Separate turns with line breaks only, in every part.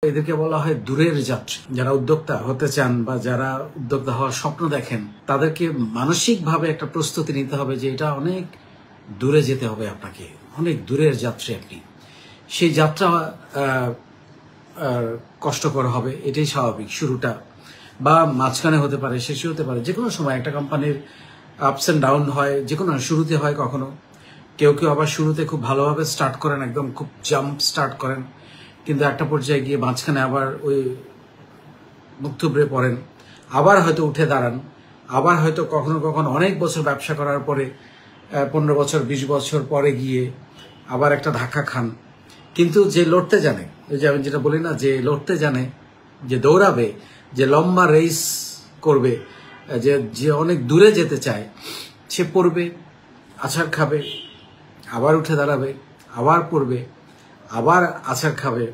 এদেরকে বলা হয় দূরের যাত্রী। যারা উদ্যোক্তা হতে চান বা যারা উদ্যোক্তা হওয়ার স্বপ্ন দেখেন, তাদেরকে মানসিকভাবে একটা প্রস্তুতি নিতে হবে যে এটা অনেক দূরে যেতে হবে, আপনাকে অনেক দূরের যাত্রী আপনি। সেই যাত্রা কষ্টকর হবে, এটাই স্বাভাবিক। শুরুটা বা মাঝখানে হতে পারে, শেষে হতে পারে, যে কোনো সময় একটা কোম্পানির আপস অ্যান্ড ডাউন হয়, যে কোনো শুরুতে হয় কখনো। কেউ কেউ আবার শুরুতে খুব ভালোভাবে স্টার্ট করেন, একদম খুব জাম্প স্টার্ট করেন, কিন্তু একটা পর্যায়ে গিয়ে মাঝখানে আবার ওই মুখ থুবড়ে পড়েন, আবার হয়তো উঠে দাঁড়ান, আবার হয়তো কখনো কখনো অনেক বছর ব্যবসা করার পরে 15 বছর 20 বছর পরে গিয়ে আবার একটা ধাক্কা খান। কিন্তু যে লড়তে জানে, ওই যে আমি যেটা বলি না, যে লড়তে জানে, যে দৌড়াবে, যে লম্বা রেস করবে, যে অনেক দূরে যেতে চায়, সে পড়বে, আছাড় খাবে, আবার উঠে দাঁড়াবে, আবার পড়বে, আবার আছাড় খাবে,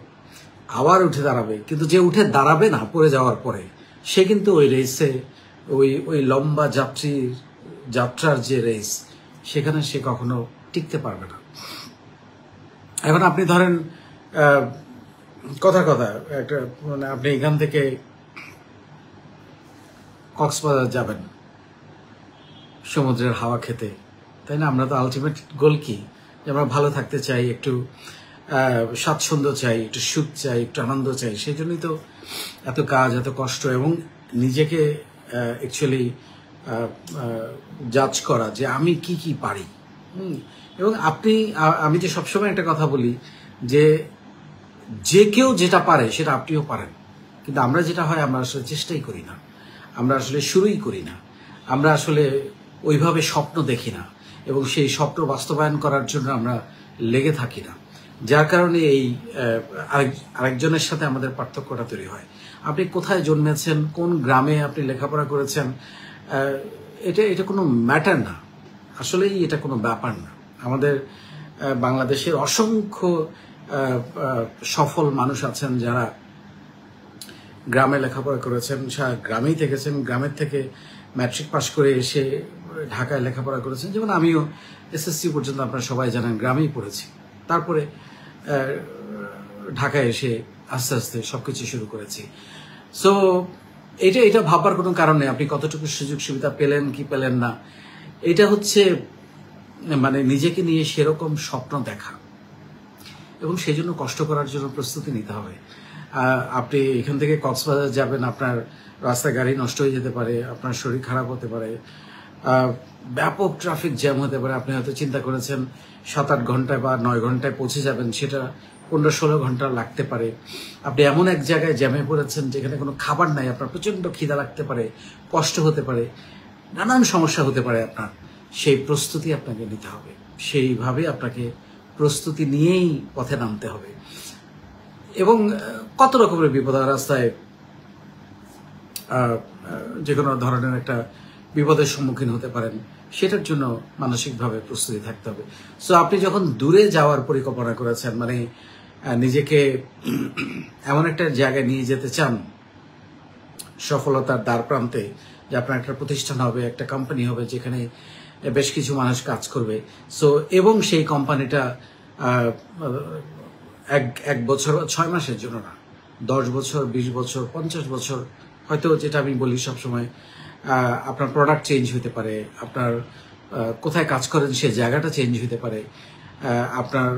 আবার উঠে দাঁড়াবে। কিন্তু যে উঠে দাঁড়াবে না পড়ে যাওয়ার পরে, সে কিন্তু ওই রেসে, ওই লম্বা যাত্রার যে রেস, সেখানে সে কখনো টিকতে পারবে না। এখন আপনি ধরেন কথা একটা, মানে আপনি এখান থেকে কক্সবাজার যাবেন সমুদ্রের হাওয়া খেতে, তাই না? আমরা তো আলটিমেট গোল কি, যে আমরা ভালো থাকতে চাই, একটু স্বাচ্ছন্দ্য চাই, একটু সুখ চাই, একটু আনন্দ চাই। সেই জন্যই তো এত কাজ, এত কষ্ট, এবং নিজেকে অ্যাকচুয়ালি জাজ করা যে আমি কি পারি। এবং আমি যে সবসময় একটা কথা বলি যে কেউ যেটা পারে সেটা আপনিও পারেন, কিন্তু আমরা যেটা হয়, আমরা আসলে চেষ্টাই করি না, আমরা আসলে শুরুই করি না, আমরা আসলে ওইভাবে স্বপ্ন দেখি না, এবং সেই স্বপ্ন বাস্তবায়ন করার জন্য আমরা লেগে থাকি না। যার কারণে এই আরেকজনের সাথে আমাদের পার্থক্যটা তৈরি হয়। আপনি কোথায় জন্মেছেন, কোন গ্রামে আপনি লেখাপড়া করেছেন, এটা কোনো ম্যাটার না, আসলেই এটা কোনো ব্যাপার না। আমাদের বাংলাদেশের অসংখ্য সফল মানুষ আছেন যারা গ্রামে লেখাপড়া করেছেন, গ্রামেই থেকেছেন, গ্রামের থেকে ম্যাট্রিক পাস করে এসে ঢাকায় লেখাপড়া করেছেন। যেমন আমিও এসএসসি পর্যন্ত আপনারা সবাই জানেন গ্রামেই পড়েছি, তারপরে ঢাকায় এসে আস্তে আস্তে সবকিছু শুরু করেছি। সো এটা ভাববার কোনো কারণ নেই আপনি কতটুকু সুযোগ সুবিধা পেলেন কি পেলেন না। এটা হচ্ছে মানে নিজেকে নিয়ে সেরকম স্বপ্ন দেখা, এবং সেই জন্য কষ্ট করার জন্য প্রস্তুতি নিতে হবে। আপনি এখান থেকে কক্সবাজার যাবেন, আপনার রাস্তায় গাড়ি নষ্ট হয়ে যেতে পারে, আপনার শরীর খারাপ হতে পারে, ব্যাপক ট্রাফিক জ্যাম হতে পারে। আপনি হয়তো চিন্তা করেছেন 7-8 ঘন্টায় বা 9 ঘন্টায় পৌঁছে যাবেন, সেটা 15-16 ঘন্টা লাগতে পারে। আপনি এমন এক জায়গায় জ্যামে পড়েছেন যেখানে কোনো খাবার নাই, আপনার প্রচন্ড খিদা লাগতে পারে, কষ্ট হতে পারে, নানান সমস্যা হতে পারে আপনার। সেই প্রস্তুতি আপনাকে নিতে হবে, সেইভাবে আপনাকে প্রস্তুতি নিয়েই পথে নামতে হবে। এবং কত রকমের বিপদ রাস্তায়, যে কোনো ধরনের একটা বিপদের সম্মুখীন হতে পারেন, সেটার জন্য মানসিকভাবে প্রস্তুতি থাকতে হবে। সো আপনি যখন দূরে যাওয়ার পরিকল্পনা করেছেন, মানে নিজেকে এমন একটা জায়গায় নিয়ে যেতে চান সফলতার দ্বার প্রান্তে, যে আপনার একটা প্রতিষ্ঠান হবে, একটা কোম্পানি হবে যেখানে বেশ কিছু মানুষ কাজ করবে। সো এবং সেই কোম্পানিটা এক বছর 6 মাসের জন্য না, 10 বছর 20 বছর 50 বছর, হয়তো যেটা আমি বলি সবসময়, আপনার প্রোডাক্ট চেঞ্জ হতে পারে, আপনার কোথায় কাজ করেন সে জায়গাটা চেঞ্জ হতে পারে, আপনার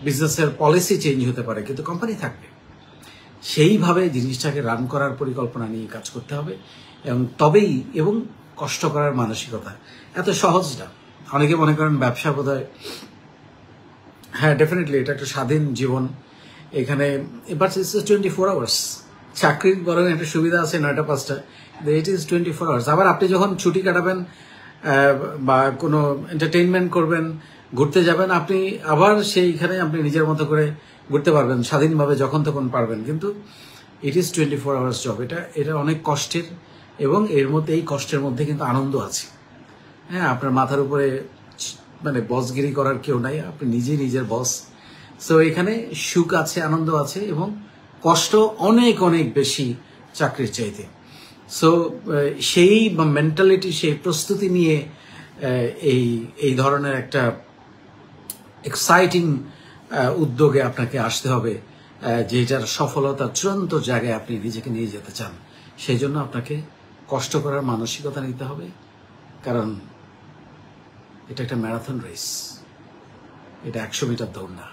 বিজনেসের পলিসি চেঞ্জ হতে পারে, কিন্তু কোম্পানি থাকবে। সেইভাবে জিনিসটাকে রান করার পরিকল্পনা নিয়ে কাজ করতে হবে, এবং কষ্ট করার মানসিকতা। এত সহজ না। অনেকে মনে করেন ব্যবসা বোধহয়, হ্যাঁ ডেফিনেটলি এটা একটা স্বাধীন জীবন, এখানে বাট ইটস 24 আওয়ার্স। চাকরির বরং একটা সুবিধা আছে 9টা 5টা, ইট ইজ 24 আওয়ার্স। আবার আপনি যখন ছুটি কাটাবেন বা কোনো এন্টারটেইনমেন্ট করবেন, ঘুরতে যাবেন, আপনি আবার সেইখানে আপনি নিজের মতো করে ঘুরতে পারবেন স্বাধীনভাবে, যখন তখন পারবেন। কিন্তু ইট ইজ 24 আওয়ার্স জব। এটা অনেক কষ্টের, এবং এই কষ্টের মধ্যে কিন্তু আনন্দ আছে। হ্যাঁ, আপনার মাথার উপরে মানে বসগিরি করার কেউ নাই, আপনি নিজেই নিজের বস। সো এখানে সুখ আছে, আনন্দ আছে, এবং কষ্ট অনেক অনেক বেশি চাকরির চাইতে। সো সেই মেন্টালিটি, সেই প্রস্তুতি নিয়ে এই ধরনের একটা এক্সাইটিং উদ্যোগে আপনাকে আসতে হবে, যেটার সফলতার চূড়ান্ত জায়গায় আপনি নিজেকে নিয়ে যেতে চান, সেই জন্য আপনাকে কষ্ট করার মানসিকতা নিতে হবে। কারণ এটা একটা ম্যারাথন রেস, এটা 100 মিটার দৌড় না।